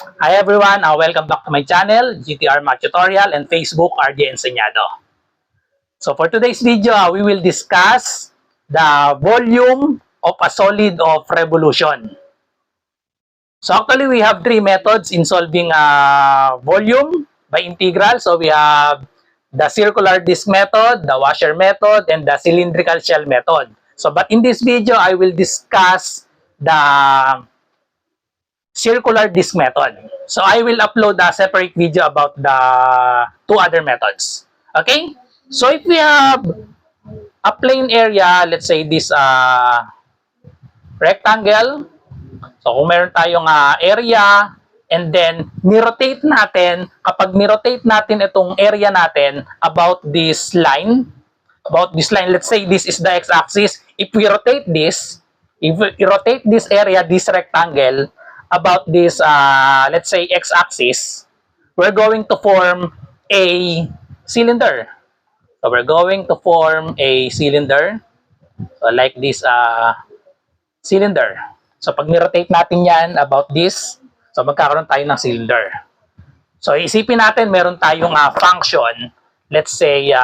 Hi everyone, welcome back to my channel, GTR Math Tutorial and Facebook RJ Enseñado. So for today's video, we will discuss the volume of a solid of revolution. So actually, we have three methods in solving volume by integral. So we have the circular disc method, the washer method, and the cylindrical shell method. So but in this video, I will discuss the circular disc method. So I will upload a separate video about the two other methods. Okay? So if we have a plain area, let's say this rectangle. So kung meron tayong area and then ni-rotate natin, kapag ni-rotate natin itong area natin about this line, let's say this is the x-axis. If we rotate this, area, this rectangle, about this, let's say, x-axis, we're going to form a cylinder. So we're going to form a cylinder. So like this cylinder. So pag ni-rotate natin yan about this, so magkakaroon tayo ng cylinder. So isipin natin, meron tayong function. Let's say,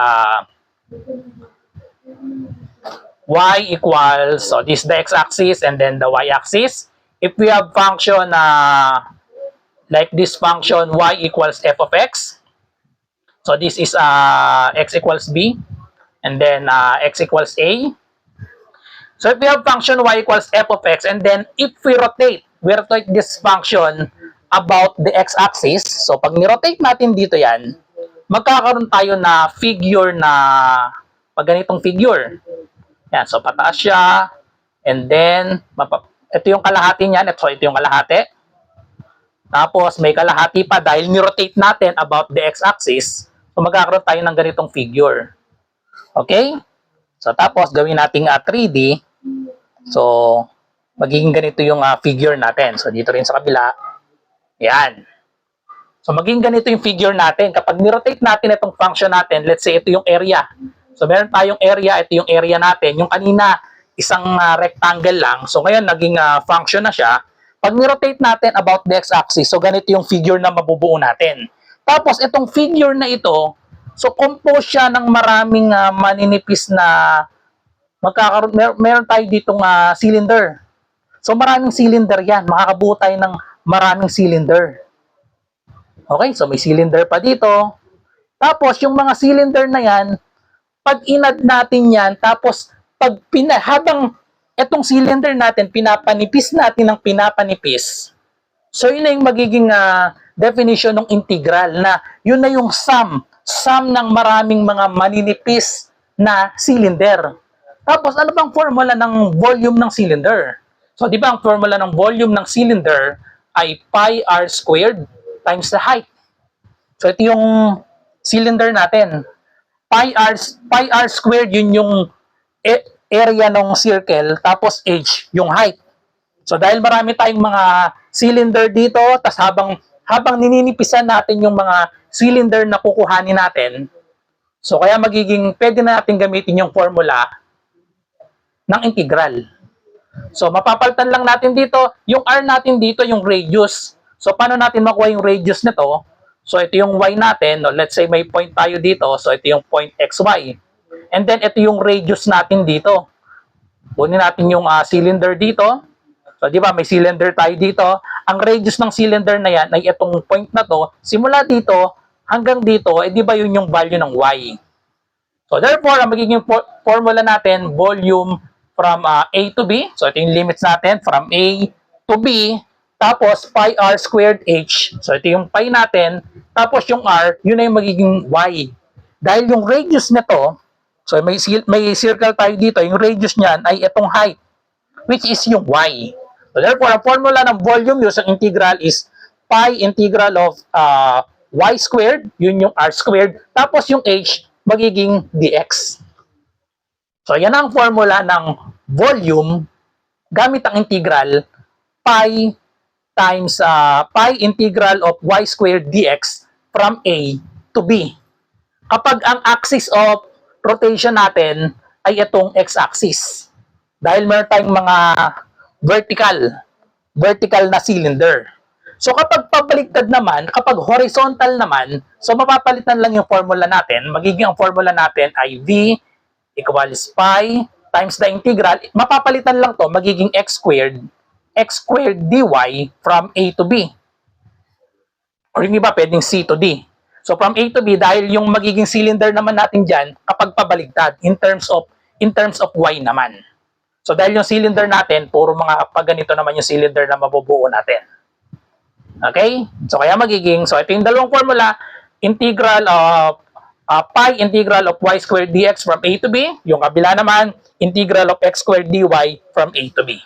y equals, so this is the x-axis and then the y-axis. If we have function like this function y equals f of x, so this is x equals b, and then x equals a. So if we have function y equals f of x, and then if we rotate this function about the x-axis, so pag ni-rotate natin dito yan, magkakaroon tayo na figure na pag ganitong figure. Yan, so pataas siya, and then ito yung kalahati niyan, ito yung kalahati. Tapos may kalahati pa dahil ni-rotate natin about the x-axis, so magkakaroon tayo ng ganitong figure. Okay? So tapos gawin nating 3D. So magiging ganito yung figure natin. So dito rin sa kabila. Yan. So magiging ganito yung figure natin. Kapag ni-rotate natin itong function natin, let's say ito yung area. So meron tayong area, ito yung area natin. Yung kanina, isang rectangle lang. So ngayon, naging function na siya. Pag ni-rotate natin about the x-axis, so ganito yung figure na mabubuo natin. Tapos itong figure na ito, so compose siya ng maraming maninipis na magkakaroon. Meron tayo ditong cylinder. So maraming cylinder yan. Makakabuo tayo ng maraming cylinder. Okay, so may cylinder pa dito. Tapos yung mga cylinder na yan, pag inad natin yan, tapos habang itong cylinder natin, pinapanipis natin ng pinapanipis. So yun na yung magiging definition ng integral, na yun na yung sum ng maraming mga maninipis na cylinder. Tapos ano bang formula ng volume ng cylinder? So di ba ang formula ng volume ng cylinder ay pi r squared times the height. So ito yung cylinder natin. Pi r squared, yun yung area ng circle, tapos h, yung height. So dahil marami tayong mga cylinder dito, tas habang nininipisan natin yung mga cylinder na kukuhanin natin, so kaya pwede na natin gamitin yung formula ng integral. So mapapalitan lang natin dito, yung r natin dito, yung radius. So paano natin makuha yung radius nito? So ito yung y natin, no? Let's say may point tayo dito, so ito yung point xy. And then ito yung radius natin dito. Kunin natin yung cylinder dito. So di ba may cylinder tayo dito. Ang radius ng cylinder na yan ay itong point na to. Simula dito hanggang dito, di ba yun yung value ng y. So therefore, ang magiging formula natin, volume from A to B. So ito yung limits natin from A to B. Tapos pi r squared h. So ito yung pi natin. Tapos yung r, yun na yung magiging y. Dahil yung radius nito, so may circle tayo dito, yung radius niyan ay itong height, which is yung y. So therefore, ang formula ng volume using integral is pi integral of y squared, yun yung r squared, tapos yung h, magiging dx. So yan ang formula ng volume gamit ang integral pi times pi integral of y squared dx from A to B. Kapag ang axis of rotation natin ay itong x-axis. Dahil meron tayong mga vertical na cylinder. So kapag pabaliktad naman, kapag horizontal naman, so mapapalitan lang yung formula natin. Magiging ang formula natin ay V equals pi times the integral. Mapapalitan lang to, magiging x squared dy from A to B. Or yung iba, pwedeng C to D. So from A to B, dahil yung magiging cylinder naman natin dyan, kapag pabaligtad, in terms of y naman. So dahil yung cylinder natin, puro mga pag ganito naman yung cylinder na mabubuo natin. Okay? So kaya magiging, so ito yung dalawang formula, integral of pi integral of y squared dx from A to B. Yung kabila naman, integral of x squared dy from A to B.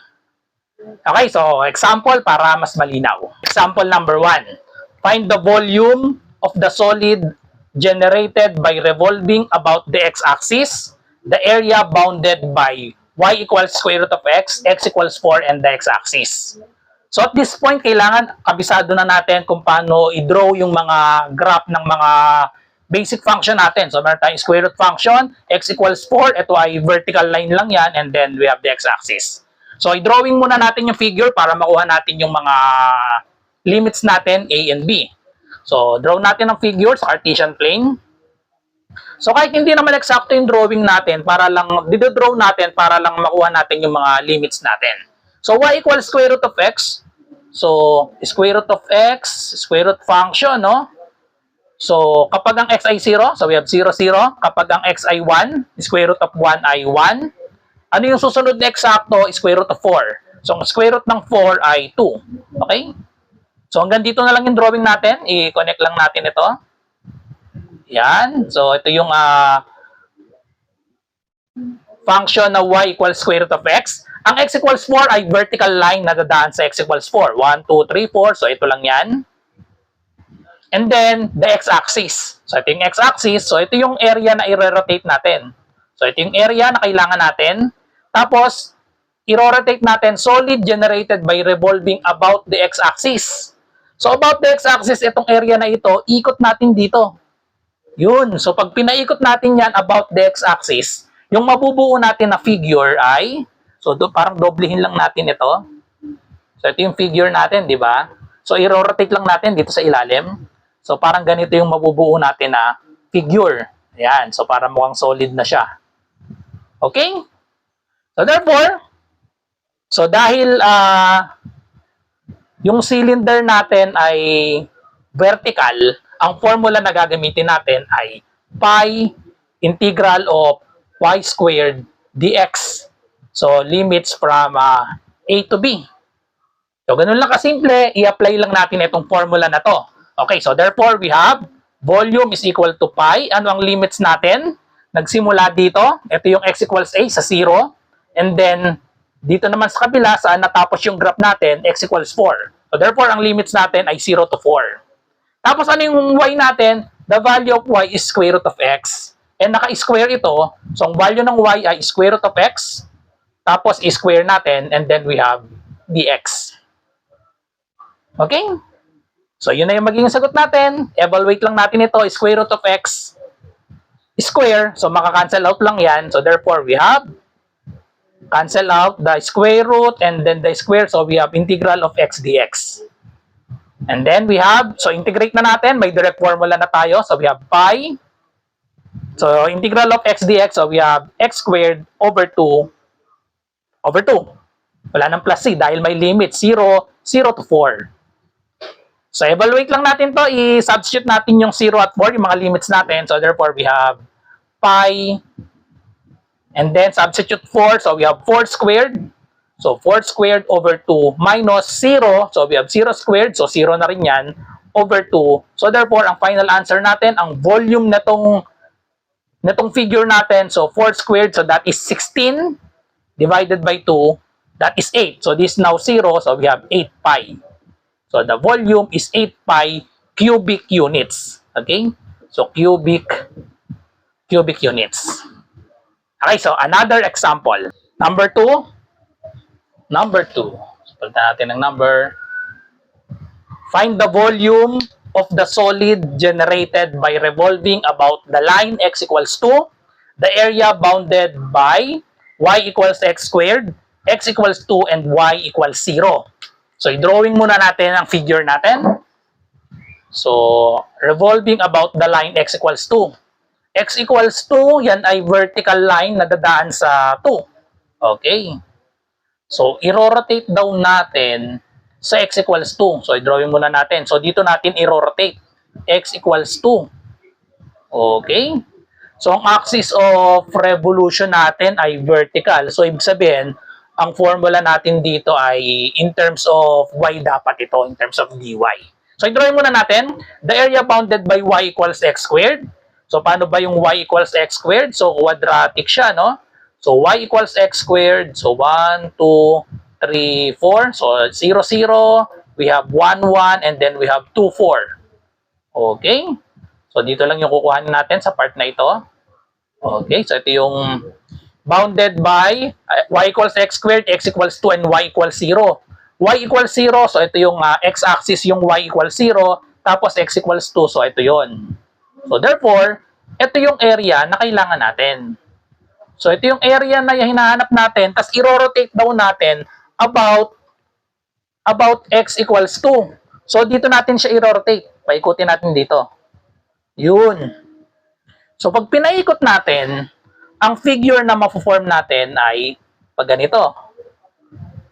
Okay, so example para mas malinaw. Example number 1. Find the volume of the solid generated by revolving about the x-axis, the area bounded by y equals square root of x equals 4, and the x-axis. So at this point, kailangan kabisado na natin kung paano i-draw yung mga graph ng mga basic function natin. So meron tayong square root function, x equals 4, ito ay vertical line lang yan, and then we have the x-axis. So i-drawing muna natin yung figure para makuha natin yung mga limits natin, A and B. So, draw natin ang figure sa Cartesian plane. So, kahit hindi naman eksakto yung drawing natin, para lang, didodraw natin para lang makuha natin yung mga limits natin. So, y equals square root of x. So, square root of x, square root function, no? So, kapag ang x ay 0, so we have 0, 0. Kapag ang x ay 1, square root of 1 ay 1. Ano yung susunod na eksakto? Square root of 4. So, ang square root ng 4 ay 2. Okay? So, hanggang dito na lang yung drawing natin. I-connect lang natin ito. Yan. So, ito yung function na y equals square root of x. Ang x equals 4 ay vertical line na dadaan sa x equals 4. 1, 2, 3, 4. So, ito lang yan. And then, the x-axis. So, ito yung x-axis. So, ito yung area na i-rotate natin. So, ito yung area na kailangan natin. Tapos, i-rotate natin solid generated by revolving about the x-axis. So, about the x-axis, itong area na ito, ikot natin dito. Yun. So, pag pinaikot natin yan about the x-axis, yung mabubuo natin na figure ay, so, parang doblehin lang natin ito. So, ito yung figure natin, di ba? So, i-rotate lang natin dito sa ilalim. So, parang ganito yung mabubuo natin na figure. Ayan. So, parang mukhang solid na siya. Okay? So, therefore, so, dahil, yung cylinder natin ay vertical, ang formula na gagamitin natin ay pi integral of y squared dx. So, limits from A to B. So, ganun lang kasimple, i-apply lang natin itong formula na to. Okay, so therefore, we have volume is equal to pi. Ano ang limits natin? Nagsimula dito, ito yung x equals A sa 0. And then, dito naman sa kabila, saan natapos yung graph natin, x equals 4. So therefore, ang limits natin ay 0 to 4. Tapos ano yung y natin? The value of y is square root of x. And naka-square ito. So ang value ng y ay square root of x. Tapos i-square natin and then we have dx. Okay? So yun na yung magiging sagot natin. Evaluate lang natin ito. Square root of x square. So maka-cancel out lang yan. So therefore, we have cancel out the square root and then the square. So, we have integral of x dx. And then, we have, so integrate na natin. May direct formula na tayo. So, we have pi. So, integral of x dx. So, we have x squared over 2 over 2. Wala nang plus c dahil may limit 0, 0 to 4. So, evaluate lang natin to. I-substitute natin yung 0 at 4, yung mga limits natin. So, therefore, we have pi. And then, substitute 4. So, we have 4 squared. So, 4 squared over 2 minus 0. So, we have 0 squared. So, 0 na rin yan. Over 2. So, therefore, ang final answer natin, ang volume na tong figure natin. So, 4 squared. So, that is 16 divided by 2. That is 8. So, this is now 0. So, we have 8 pi. So, the volume is 8 pi cubic units. Okay? So, cubic units. Okay, so another example. Number 2. Palitan natin ng number. Find the volume of the solid generated by revolving about the line x equals 2, the area bounded by y equals x squared, x equals 2, and y equals 0. So, i-drawing muna natin ang figure natin. So, revolving about the line x equals 2. X equals 2, yan ay vertical line na dadaan sa 2. Okay. So, i-rotate daw natin sa x equals 2. So, i-drawing muna natin. So, dito natin i-rotate. X equals 2. Okay. So, ang axis of revolution natin ay vertical. So, ibig sabihin, ang formula natin dito ay in terms of y dapat ito, in terms of dy. So, i-drawing muna natin. The area bounded by y equals x squared. So, paano ba yung y equals x squared? So, quadratic siya, no? So, y equals x squared. So, 1, 2, 3, 4. So, 0, 0. We have 1, 1. And then we have 2, 4. Okay? So, dito lang yung kukuhanin natin sa part na ito. Okay? So, ito yung bounded by y equals x squared, x equals 2, and y equals 0. Y equals 0. So, ito yung x-axis yung y equals 0. Tapos, x equals 2. So, ito yun. So, therefore, ito yung area na kailangan natin. So, ito yung area na hinahanap natin. Tapos, i-rotate daw natin about x equals 2. So, dito natin siya i-rotate. Paikutin natin dito. Yun. So, pag pinaikot natin, ang figure na ma-form natin ay pag ganito.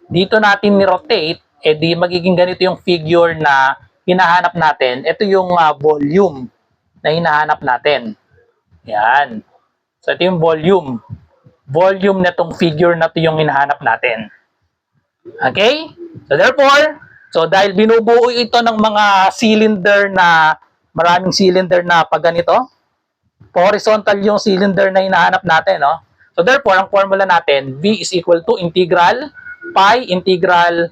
Dito natin ni-rotate, edi magiging ganito yung figure na hinahanap natin. Ito yung volume na hinahanap natin. Yan. So, ito yung volume. Volume na itong figure na ito yung hinahanap natin. Okay? So, therefore, dahil binubuo ito ng mga cylinder na, maraming cylinder na pag ganito, horizontal yung cylinder na hinahanap natin, no? So, therefore, ang formula natin, V is equal to integral pi integral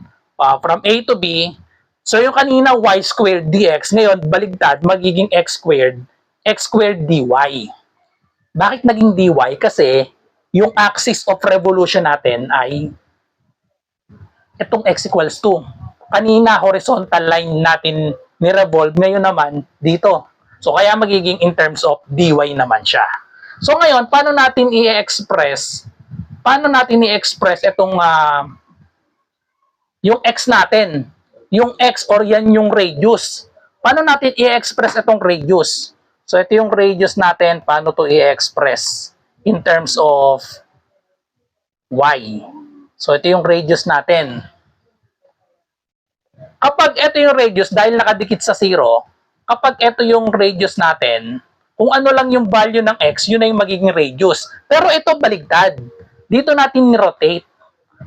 from A to B. So, yung kanina y squared dx, ngayon, baligtad, magiging x squared dy. Bakit naging dy? Kasi, yung axis of revolution natin ay itong x equals 2. Kanina, horizontal line natin ni-revolve, ngayon naman, dito. So, kaya magiging in terms of dy naman siya. So, ngayon, paano natin i-express itong yung x natin? Yung x or yan yung radius. Paano natin i-express itong radius? So, ito yung radius natin. Paano to i-express in terms of y? So, ito yung radius natin. Kapag ito yung radius, dahil nakadikit sa 0, kapag ito yung radius natin, kung ano lang yung value ng x, yun na yung magiging radius. Pero ito baligtad. Dito natin ni-rotate.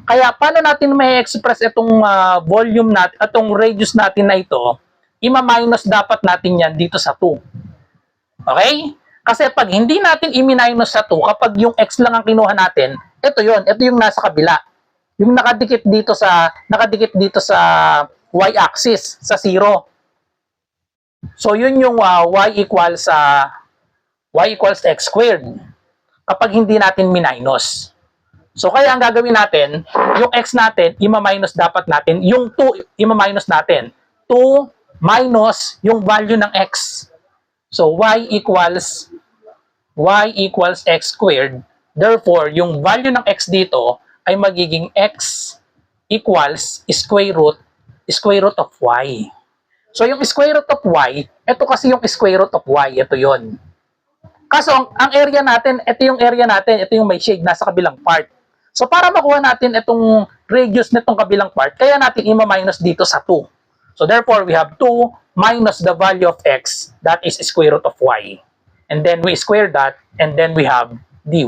Kaya paano natin may express itong volume natin, itong radius natin na ito, ima-minus dapat natin yan dito sa 2. Okay? Kasi pag hindi natin i-minus sa 2, kapag yung x lang ang kinuha natin, ito yun, ito yung nasa kabila. Yung nakadikit dito sa y-axis, sa 0. So yun yung y equals x squared kapag hindi natin minus. So, kaya ang gagawin natin, yung x natin, ima-minus dapat natin, yung 2, ima-minus natin. 2 minus yung value ng x. So, y equals x squared. Therefore, yung value ng x dito ay magiging x equals square root of y. So, yung square root of y, ito kasi yung square root of y, ito yon. Kaso, ang area natin, ito yung area natin, ito yung may shade nasa kabilang part. So, para makuha natin itong radius nitong kabilang part, kaya natin ima-minus dito sa 2. So, therefore, we have 2 minus the value of x, that is square root of y. And then, we square that, and then we have dy.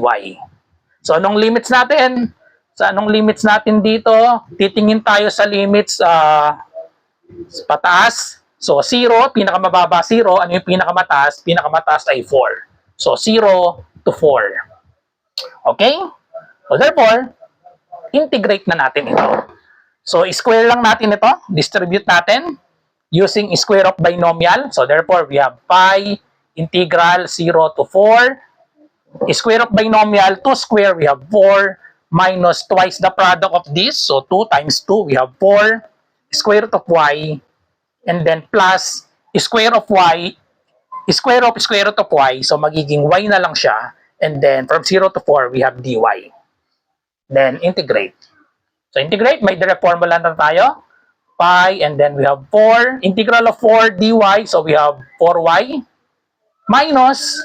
So, anong limits natin? Dito? Titingin tayo sa limits pataas. So, 0, pinakamababa 0. Ano yung pinakamataas? Pinakamataas ay 4. So, 0 to 4. Okay? So, therefore, integrate na natin ito. So, square lang natin ito. Distribute natin using square of binomial. So, therefore, we have pi integral 0 to 4. Square of binomial, 2 square, we have 4 minus twice the product of this. So, 2 times 2, we have 4. Square root of y. And then, plus square of y. Square root of y. So, magiging y na lang siya. And then, from 0 to 4, we have dy. Then, integrate. So, integrate. May direct formula na tayo. pi, and then we have 4. Integral of 4 dy, so we have 4y minus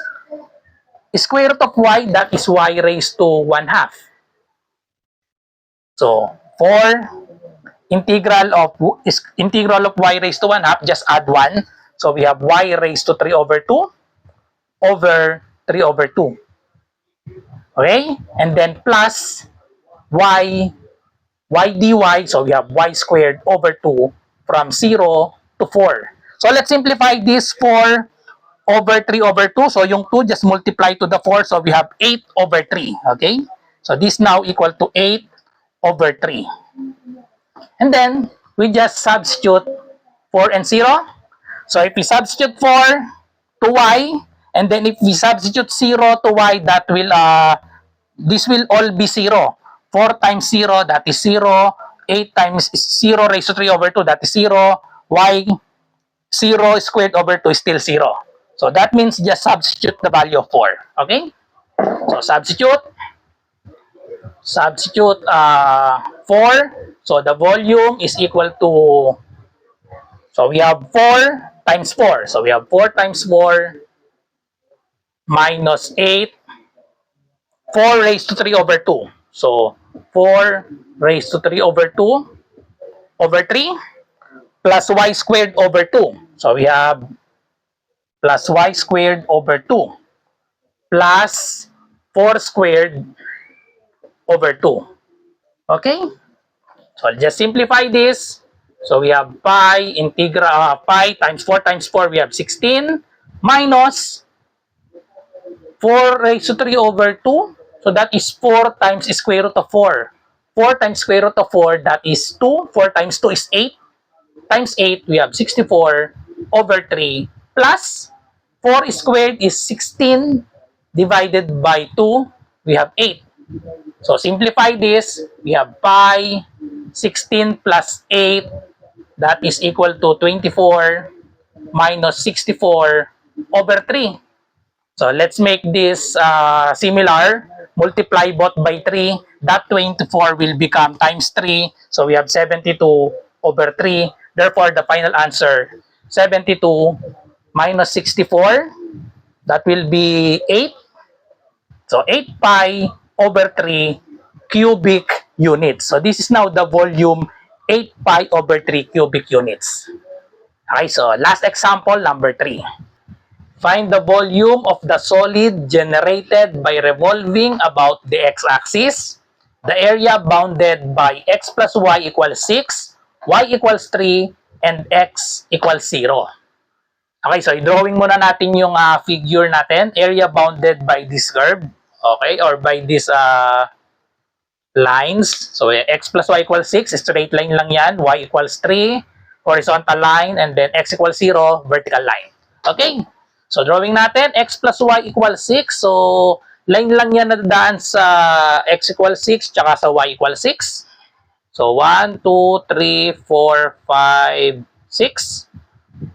square root of y, that is y raised to 1/2. So, 4 integral of y raised to 1/2, just add 1. So, we have y raised to 3 over 2 over 3 over 2. Okay? And then plus y dy, so we have y squared over 2 from 0 to 4. So, let's simplify this 4 over 3 over 2. So, yung 2 just multiply to the 4. So, we have 8 over 3. Okay? So, this now equal to 8 over 3. And then, we just substitute 4 and 0. So, if we substitute 4 to y, and then if we substitute 0 to y, that will, this will all be 0. 4 times 0, that is 0. 8 times 0 raised to 3 over 2, that is 0. Y 0 squared over 2 is still 0. So, that means just substitute the value of 4. Okay? So, substitute 4. So, the volume is equal to, so we have 4 times 4. So, we have 4 times 4 minus 8. 4 raised to 3 over 2. So, 4 raised to 3 over 2 over 3 plus y squared over 2. So, we have plus y squared over 2 plus 4 squared over 2. Okay? So, I'll just simplify this. So, we have pi integral, pi times 4 times 4, we have 16 minus 4 raised to 3 over 2. So, that is 4 times square root of 4. 4 times square root of 4, that is 2. 4 times 2 is 8. Times 8, we have 64 over 3 plus 4 squared is 16 divided by 2, we have 8. So, simplify this, we have pi 16 plus 8, that is equal to 24 minus 64 over 3. So, let's make this similar. Multiply both by 3. That 24 will become times 3. So, we have 72 over 3. Therefore, the final answer, 72 minus 64, that will be 8. So, 8 pi over 3 cubic units. So, this is now the volume 8 pi over 3 cubic units. Okay, so last example, number 3. Find the volume of the solid generated by revolving about the x-axis. The area bounded by x plus y equals 6, y equals 3, and x equals 0. Okay, so i-drawing muna natin yung figure natin. Area bounded by this curve. Okay, or by these lines. So, x plus y equals 6, straight line lang yan. Y equals 3, horizontal line, and then x equals 0, vertical line. Okay? So, drawing natin, x plus y equals 6. So, line lang yan nadadaan sa x equals 6 tsaka sa y equals 6. So, 1, 2, 3, 4, 5, 6.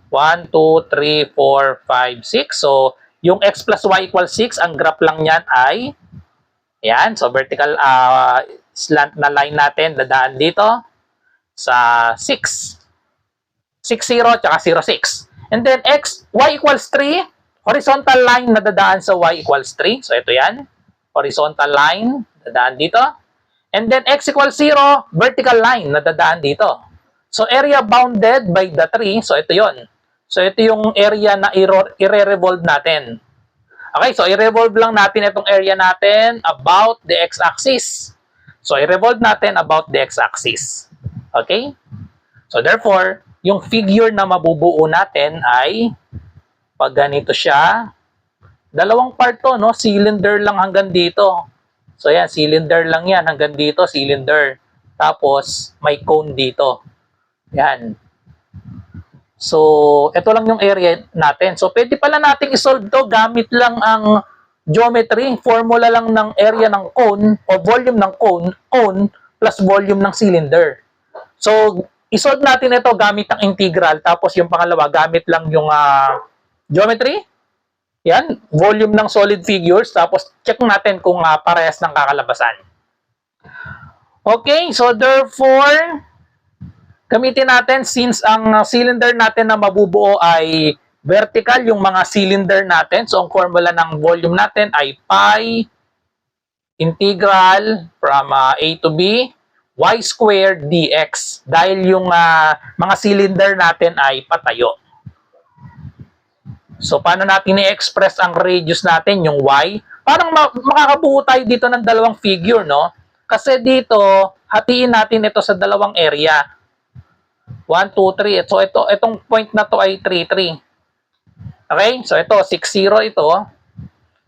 1, 2, 3, 4, 5, 6. So, yung x plus y equals 6, ang graph lang yan ay, yan. So, vertical slant na line natin, dadaan dito sa 6. 6, 0, tsaka 0, 6. And then, y equals 3, horizontal line na dadaan sa y equals 3. So, ito yan. Horizontal line, dadaan dito. And then, x equals 0, vertical line na dadaan dito. So, area bounded by the 3. So, ito yon. So, ito yung area na i-revolve natin. Okay, so i-revolve lang natin itong area natin about the x-axis. So, i-revolve natin about the x-axis. Okay? So, therefore, yung figure na mabubuo natin ay pag ganito siya, dalawang part to, no? Cylinder lang hanggang dito. So, yan, cylinder lang yan. Hanggang dito, cylinder. Tapos, may cone dito. Yan. So, ito lang yung area natin. So, pwede pala nating isolve to gamit lang ang geometry. Formula lang ng area ng cone o volume ng cone plus volume ng cylinder. So, isolve natin ito gamit ang integral. Tapos, yung pangalawa, gamit lang yung geometry. Yan, volume ng solid figures. Tapos, check natin kung parehas ng kakalabasan. Okay, so therefore, Gamitin natin since ang cylinder natin na mabubuo ay vertical yung mga cylinder natin. So, ang formula ng volume natin ay pi integral from A to B y squared dx. Dahil yung mga cylinder natin ay patayo. So, paano natin i-express ang radius natin, yung y? Parang makakabuo tayo dito ng dalawang figure, no? Kasi dito, hatiin natin ito sa dalawang area. 1, 2, 3. So, itong point na to ay 3, 3. Okay? So, ito, 6, 0 ito.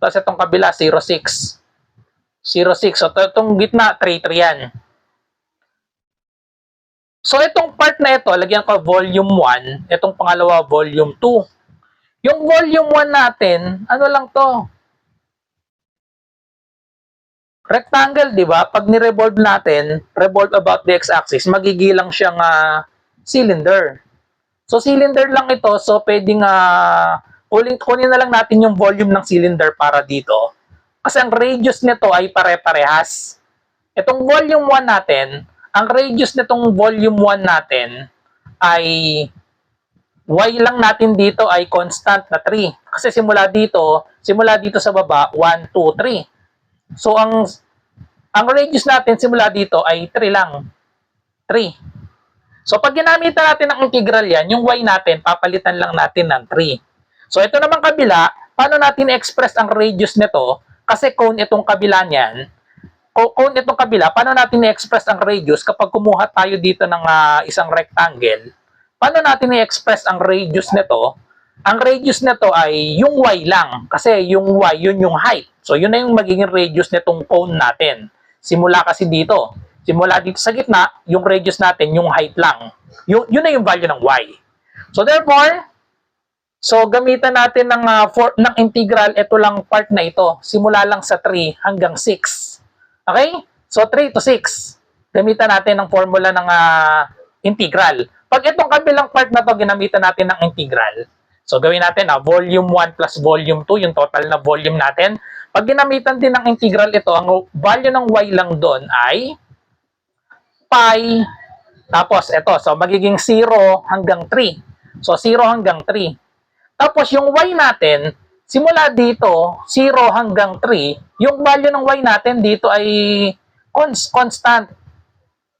Tapos itong kabila, 0, 6. 0, 6. So, itong gitna, 3, 3 yan. So, itong part na ito, lagyan ko volume 1. Itong pangalawa, volume 2. Yung volume 1 natin, ano lang to? Rectangle, di ba? Pag ni-revolve natin, revolve about the x-axis, magigilang siyang cylinder. So, cylinder lang ito. So, pwedeng kunin na lang natin yung volume ng cylinder para dito. Kasi ang radius nito ay pare-parehas. Itong volume 1 natin, ang radius nitong volume 1 natin ay y lang natin dito ay constant na 3. Kasi simula dito sa baba, 1, 2, 3. So, ang radius natin simula dito ay 3 lang. 3. So, pag ginamitan natin ang integral yan, yung y natin, papalitan lang natin ng 3. So, ito naman kabila, paano natin express ang radius nito? Kasi cone itong kabila niyan. Cone itong kabila, paano natin i-express ang radius kapag kumuha tayo dito ng isang rectangle? Paano natin i-express ang radius nito? Ang radius nito ay yung y lang. Kasi yung y, yun yung height. So, yun na yung magiging radius nitong cone natin. Simula kasi dito. Simula dito sa gitna, yung radius natin, yung height lang. Yun na yung value ng y. So, therefore, gamitan natin ng integral, ito lang part na ito. Simula lang sa 3 hanggang 6. Okay? So, 3 to 6. Gamitan natin ng formula ng integral. Pag itong kabilang part na to ginamitan natin ng integral, so gawin natin volume 1 plus volume 2, yung total na volume natin. Pag ginamitan din ng integral ito, ang value ng y lang doon ay pi, tapos ito, so magiging 0 hanggang 3. So 0 hanggang 3. Tapos yung y natin, simula dito, 0 hanggang 3, yung value ng y natin dito ay constant.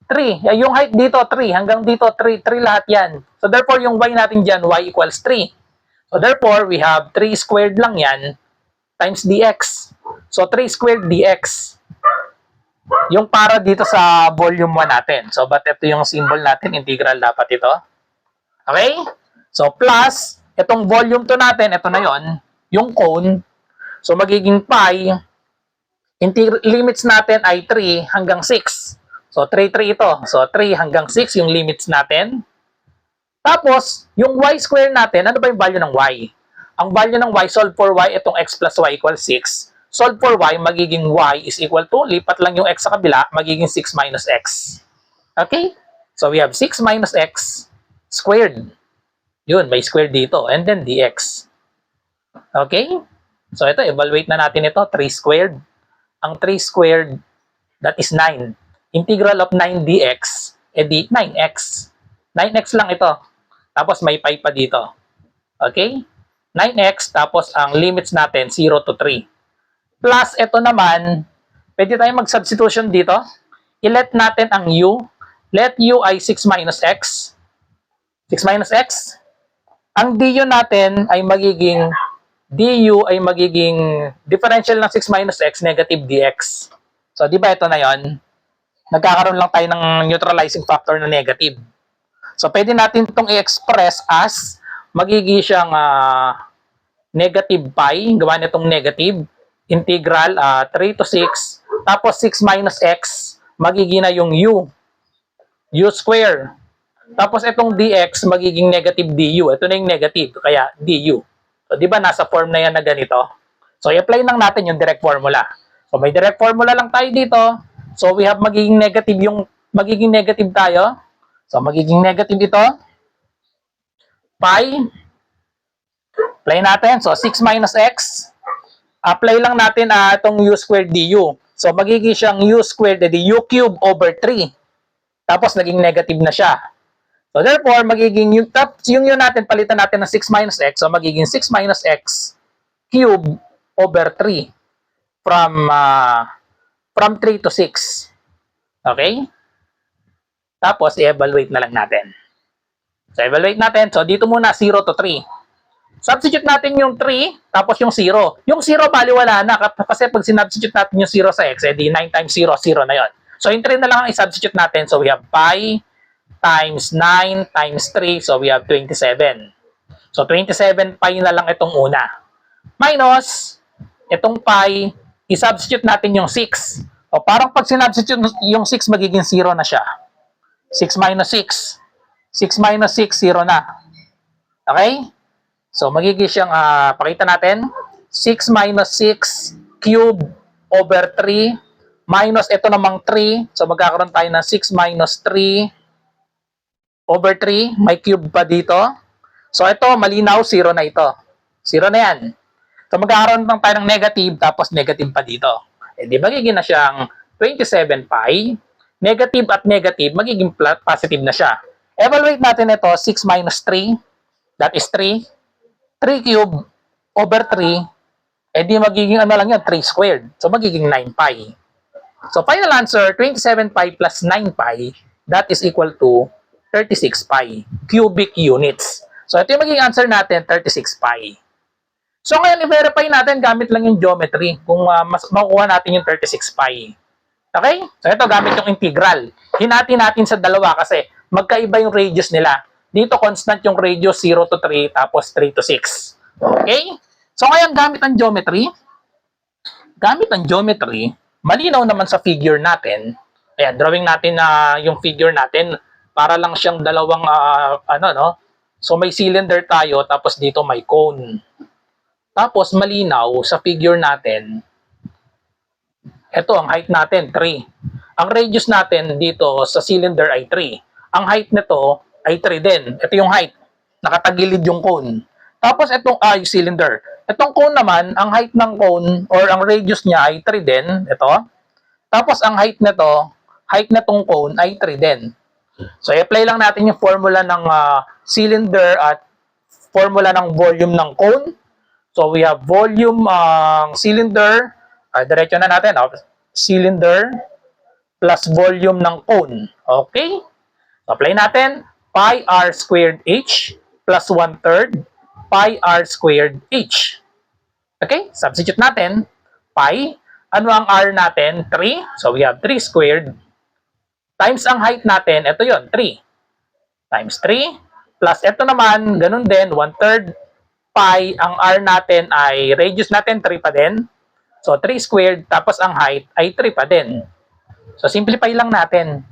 3. Yung height dito, 3. Hanggang dito, 3. 3 lahat yan. So, therefore, yung y natin dyan, y equals 3. So, therefore, we have 3 squared lang yan times dx. So, 3 squared dx. Yung para dito sa volume 1 natin. So, but ito yung symbol natin, integral dapat ito. Okay? So, plus, itong volume 2 natin, ito na yon, yung cone. So, magiging pi, limits natin ay 3 hanggang 6. So, 3, 3 ito. So, 3 hanggang 6 yung limits natin. Tapos, yung y square natin, ano ba yung value ng y? Ang value ng y, solve for y, itong x plus y equals 6. Solve for y, magiging y is equal to, lipat lang yung x sa kabila, magiging 6 minus x. Okay? So, we have 6 minus x squared. Yun, may squared dito. And then dx. Okay? So, ito, evaluate na natin ito. 3 squared. Ang 3 squared, that is 9. Integral of 9 dx, edi 9x. 9x lang ito. Tapos may pi pa dito. Okay? 9x, tapos ang limits natin, 0 to 3. Plus, ito naman, pwede tayong mag-substitution dito. I-let natin ang u. Let u ay 6 minus x. 6 minus x. Ang du natin ay magiging, differential ng 6 minus x, negative dx. So, di ba ito na yon? Nagkakaroon lang tayo ng neutralizing factor na negative. So, pwede natin itong i-express as magiging siyang negative pi, gawa nitong negative, integral 3 to 6, tapos 6 minus x, magiging na yung u square. Tapos itong dx, magiging negative du. Ito na yung negative, kaya du. So, di ba nasa form na yan na ganito? So, i-apply lang natin yung direct formula. So, may direct formula lang tayo dito. So, we have magiging negative tayo. So, magiging negative ito. Pi. Apply natin. So, 6 minus x. Apply lang natin itong u squared du. So, magiging siyang u squared, edi u cube over 3. Tapos, naging negative na siya. So therefore, magiging yung yun natin, palitan natin ng 6 minus x, so magiging 6 minus x cube over 3 from 3 to 6. Okay? Tapos, i-evaluate na lang natin. So, evaluate natin. So, dito muna, 0 to 3. Substitute natin yung 3, tapos yung 0. Yung 0, bali wala na. Kasi pag sinubstitute natin yung 0 sa x, edi 9 times 0, 0 na yon. So, yung 3 na lang ang i-substitute natin. So, we have pi times 9 times 3. So, we have 27. So, 27 pi na lang itong una. Minus, itong pi, i-substitute natin yung 6. O, parang pag sinubstitute yung 6, magiging 0 na siya. 6 minus 6. 6 minus 6, 0 na. Okay? So, magiging siyang, pakita natin, 6 minus 6 cube over 3 minus ito namang 3. So, magkakaroon tayo ng 6 minus 3 over 3. May cube pa dito. So, ito, malinaw, 0 na ito. 0 na yan. So, magkakaroon lang tayo ng negative, tapos negative pa dito. Eh, di magiging na siyang 27 pi. Negative at negative, magiging positive na siya. Evaluate natin ito, 6 minus 3. That is 3. 3 cube over 3. Eh, di magiging ano lang yan, 3 squared. So, magiging 9 pi. So, final answer, 27 pi plus 9 pi, that is equal to 36 pi cubic units. So, ito yung magiging answer natin, 36 pi. So, ngayon, i-verify natin gamit lang yung geometry kung makukuha natin yung 36 pi. Okay? So, ito gamit yung integral. Hinati natin sa dalawa kasi magkaiba yung radius nila. Dito, constant yung radius 0 to 3, tapos 3 to 6. Okay? So, ngayon, gamit ang geometry, malinaw naman sa figure natin. Ayan, drawing natin na yung figure natin para lang siyang dalawang So may cylinder tayo tapos dito may cone. Tapos malinaw sa figure natin. Ito ang height natin 3. Ang radius natin dito sa cylinder ay 3. Ang height nito ay 3 din. Ito yung height. Nakatagilid yung cone. Tapos itong yung cylinder. Itong cone naman, ang height ng cone or ang radius niya ay 3 din. Ito. Tapos ang height nitong cone ay 3 din. So, i-apply lang natin yung formula ng cylinder at formula ng volume ng cone. So, we have volume cylinder. Diretso na natin. Cylinder plus volume ng cone. Okay? So, apply natin. Pi r squared h plus 1/3 pi r squared h. Okay? Substitute natin. Pi. Ano ang r natin? 3. So, we have 3 squared. Times ang height natin, ito yon 3. Times 3. Plus ito naman, ganun din, 1/3 pi. Ang r natin ay, radius natin 3 pa din. So 3 squared, tapos ang height ay 3 pa din. So simplify lang natin.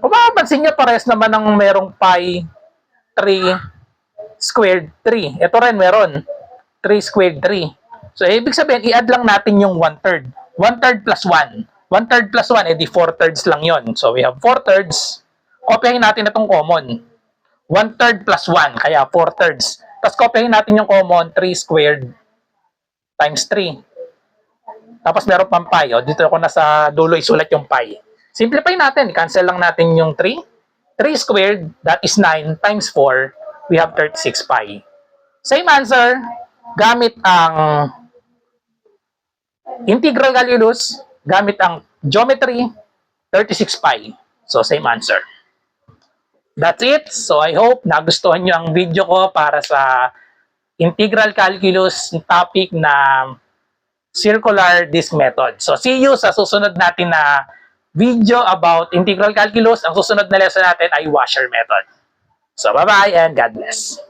Kung makapansin nyo, pares naman ang merong pi 3 squared 3. Ito rin meron. 3 squared 3. So ibig sabihin, i-add lang natin yung 1/3. 1/3 plus 1. 1/3 plus 1, edi 4/3 lang yon. So, we have 4/3. Kopyahin natin itong common. 1/3 plus 1, kaya 4/3. Tapos, kopyahin natin yung common, 3 squared times 3. Tapos, meron pang pi. O, dito ako nasa dulo, isulat yung pi. Simplify natin. Cancel lang natin yung 3. 3 squared, that is 9 times 4. We have 36 pi. Same answer, gamit ang integral calculus, gamit ang geometry, 36 pi. So, same answer. That's it. So, I hope nagustuhan nyo ang video ko para sa integral calculus topic na circular disk method. So, see you sa susunod natin na video about integral calculus. Ang susunod na lesson natin ay washer method. So, bye-bye and God bless.